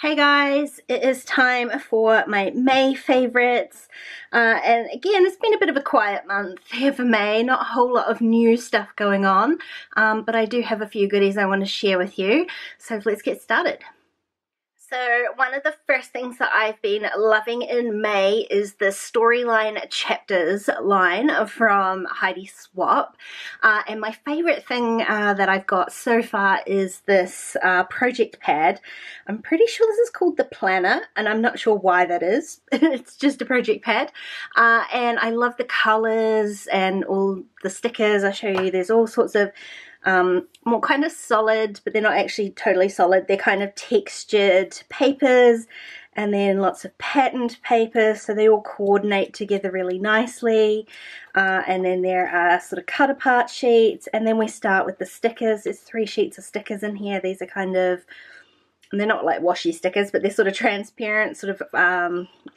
Hey guys, it is time for my May favorites, and again it's been a bit of a quiet month here for May, not a whole lot of new stuff going on, but I do have a few goodies I want to share with you, so let's get started. So one of the first things that I've been loving in May is the Storyline Chapters line from Heidi Swapp. And my favorite thing that I've got so far is this project pad. I'm pretty sure this is called the Planner, and I'm not sure why that is. It's just a project pad. And I love the colors and all the stickers. I'll show you, there's all sorts of more kind of solid, but they're not actually totally solid. They're kind of textured papers, and then lots of patterned papers, so they all coordinate together really nicely. And then there are sort of cut apart sheets, and then we start with the stickers. There's 3 sheets of stickers in here. These are kind of, and they're not like washi stickers, but they're sort of transparent, sort of,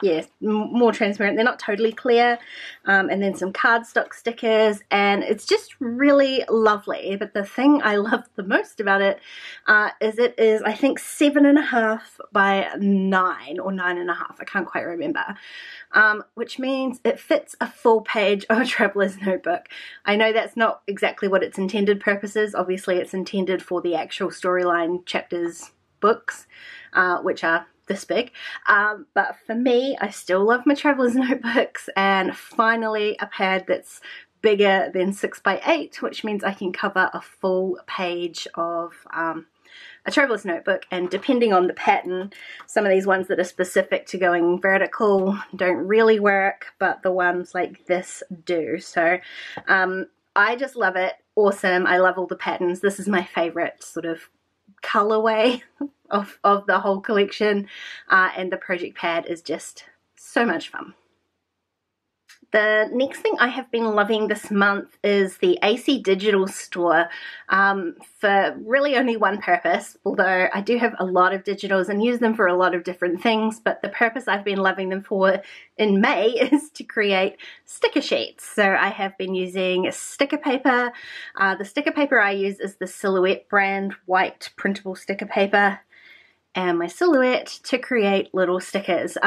yeah, more transparent. They're not totally clear. And then some cardstock stickers, and it's just really lovely. But the thing I love the most about it is it is, I think, 7.5 by 9 or 9.5. I can't quite remember. Which means it fits a full page of a traveler's notebook. I know that's not exactly what its intended purpose is. Obviously, it's intended for the actual storyline chapters books, which are this big, but for me, I still love my traveler's notebooks, and finally a pad that's bigger than 6 by 8, which means I can cover a full page of a traveler's notebook. And depending on the pattern, some of these ones that are specific to going vertical don't really work, but the ones like this do. So I just love it. Awesome. I love all the patterns. This is my favorite sort of colorway of the whole collection, and the project pad is just so much fun. The next thing I have been loving this month is the AC Digital store, for really only one purpose, although I do have a lot of digitals and use them for a lot of different things, but the purpose I've been loving them for in May is to create sticker sheets. So I have been using sticker paper. The sticker paper I use is the Silhouette brand white printable sticker paper, and my Silhouette to create little stickers.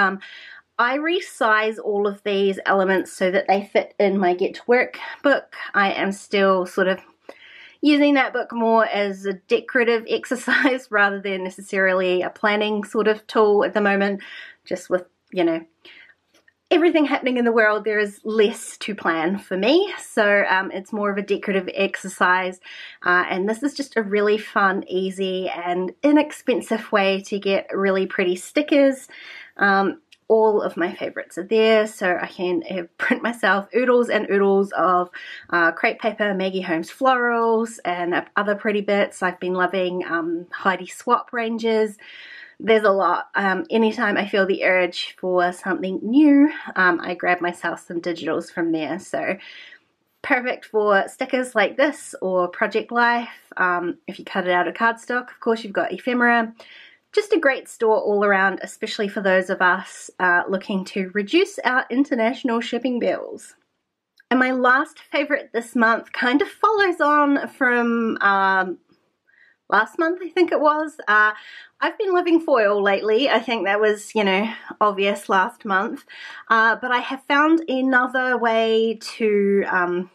I resize all of these elements so that they fit in my Get to Work book. I am still sort of using that book more as a decorative exercise rather than necessarily a planning sort of tool at the moment. Just with, you know, everything happening in the world, there is less to plan for me. So it's more of a decorative exercise. And this is just a really fun, easy and inexpensive way to get really pretty stickers. All of my favorites are there, so I can print myself oodles and oodles of crepe paper, Maggie Holmes florals, and other pretty bits. I've been loving Heidi Swapp ranges. There's a lot. Anytime I feel the urge for something new, I grab myself some digitals from there. So perfect for stickers like this or Project Life. If you cut it out of cardstock, of course, you've got ephemera. Just a great store all around, especially for those of us looking to reduce our international shipping bills. And my last favorite this month kind of follows on from last month, I think it was. I've been loving foil lately. I think that was, you know, obvious last month. But I have found another way to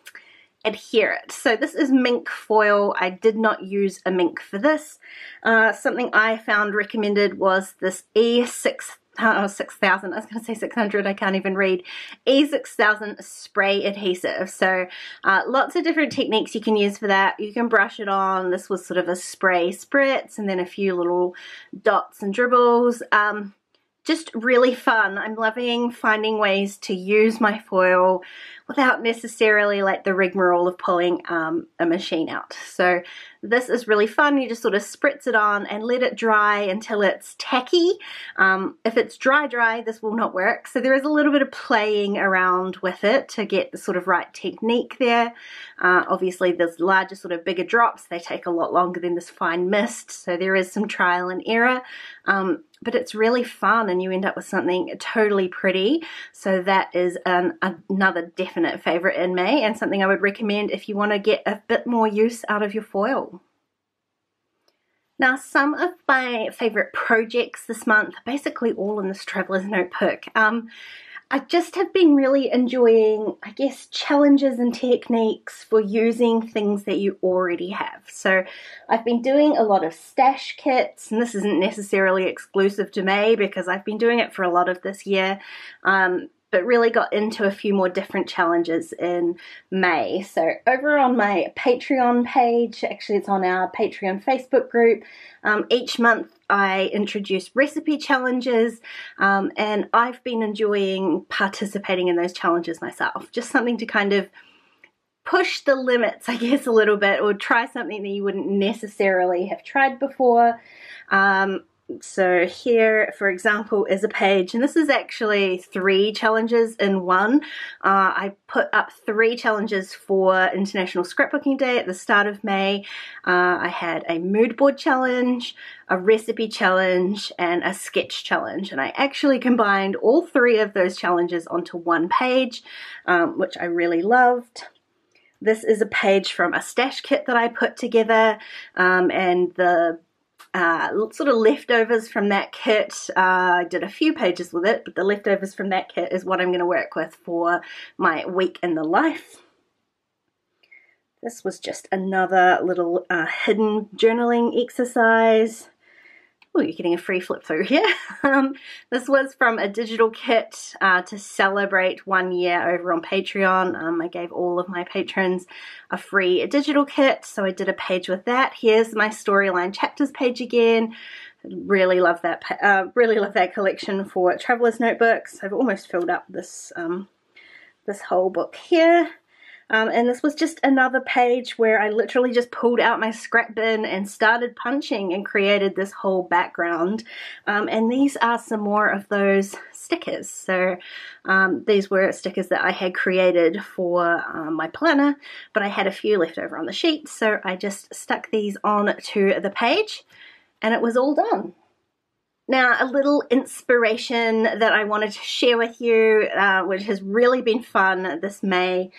adhere it. So this is mink foil. I did not use a mink for this. Something I found recommended was this E6000, I was going to say 600, I can't even read, E6000 spray adhesive. So lots of different techniques you can use for that. You can brush it on. This was sort of a spray spritz and then a few little dots and dribbles. Just really fun. I'm loving finding ways to use my foil without necessarily like the rigmarole of pulling a machine out. So this is really fun. You just sort of spritz it on and let it dry until it's tacky. If it's dry, this will not work. So there is a little bit of playing around with it to get the sort of right technique there. Obviously there's larger sort of bigger drops. They take a lot longer than this fine mist. So there is some trial and error. But it's really fun and you end up with something totally pretty. So that is another definite favorite in May, and something I would recommend if you want to get a bit more use out of your foil. Now, some of my favorite projects this month, basically all in this traveler's notebook. I just have been really enjoying, I guess, challenges and techniques for using things that you already have. So I've been doing a lot of stash kits, and this isn't necessarily exclusive to May because I've been doing it for a lot of this year. But really got into a few more different challenges in May. So over on my Patreon page, actually it's on our Patreon Facebook group, each month I introduce recipe challenges, and I've been enjoying participating in those challenges myself. Just something to kind of push the limits, I guess, a little bit, or try something that you wouldn't necessarily have tried before. So here, for example, is a page, and this is actually 3 challenges in one. I put up 3 challenges for International Scrapbooking Day at the start of May. I had a mood board challenge, a recipe challenge, and a sketch challenge, and I actually combined all 3 of those challenges onto one page, which I really loved. This is a page from a stash kit that I put together, and the sort of leftovers from that kit, I did a few pages with it, but the leftovers from that kit is what I'm going to work with for my week in the life. This was just another little hidden journaling exercise. Oh, you're getting a free flip through here. This was from a digital kit to celebrate 1 year over on Patreon. I gave all of my patrons a free digital kit, so I did a page with that. Here's my storyline chapters page again. Really love that. Really love that collection for traveler's notebooks. I've almost filled up this this whole book here. And this was just another page where I literally just pulled out my scrap bin and started punching and created this whole background. And these are some more of those stickers. So these were stickers that I had created for my planner, but I had a few left over on the sheet, so I just stuck these on to the page and it was all done. Now, a little inspiration that I wanted to share with you, which has really been fun this May,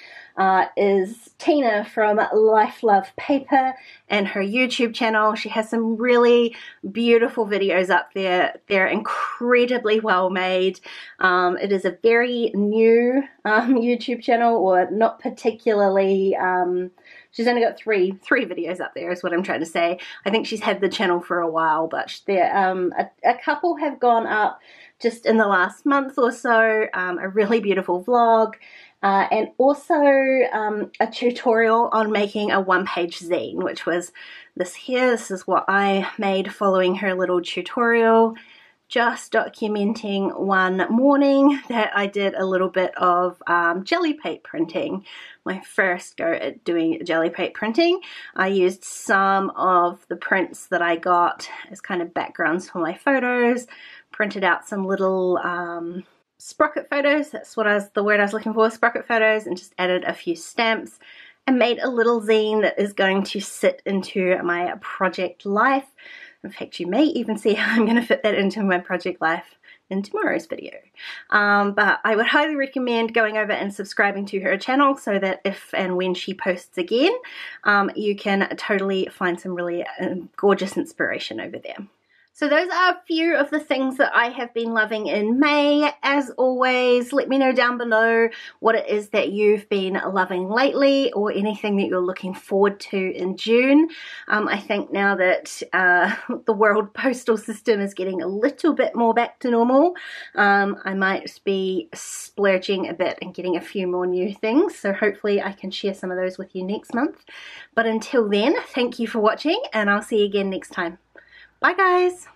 is Tina from Life Love Paper and her YouTube channel. She has some really beautiful videos up there. They're incredibly well made. It is a very new YouTube channel, or not particularly... She's only got three videos up there is what I'm trying to say. I think she's had the channel for a while, but there a couple have gone up just in the last month or so. A really beautiful vlog, and also a tutorial on making a one-page zine, which was this here. This is what I made following her little tutorial, just documenting one morning that I did a little bit of jelly plate printing. My first go at doing jelly plate printing. I used some of the prints that I got as kind of backgrounds for my photos, printed out some little sprocket photos, that's the word I was looking for, sprocket photos, and just added a few stamps and made a little zine that is going to sit into my project life. In fact, you may even see how I'm going to fit that into my project life in tomorrow's video. But I would highly recommend going over and subscribing to her channel so that if and when she posts again, you can totally find some really gorgeous inspiration over there. So those are a few of the things that I have been loving in May. As always, let me know down below what it is that you've been loving lately, or anything that you're looking forward to in June. I think now that the world postal system is getting a little bit more back to normal, I might be splurging a bit and getting a few more new things. So hopefully I can share some of those with you next month. But until then, thank you for watching, and I'll see you again next time. Bye guys!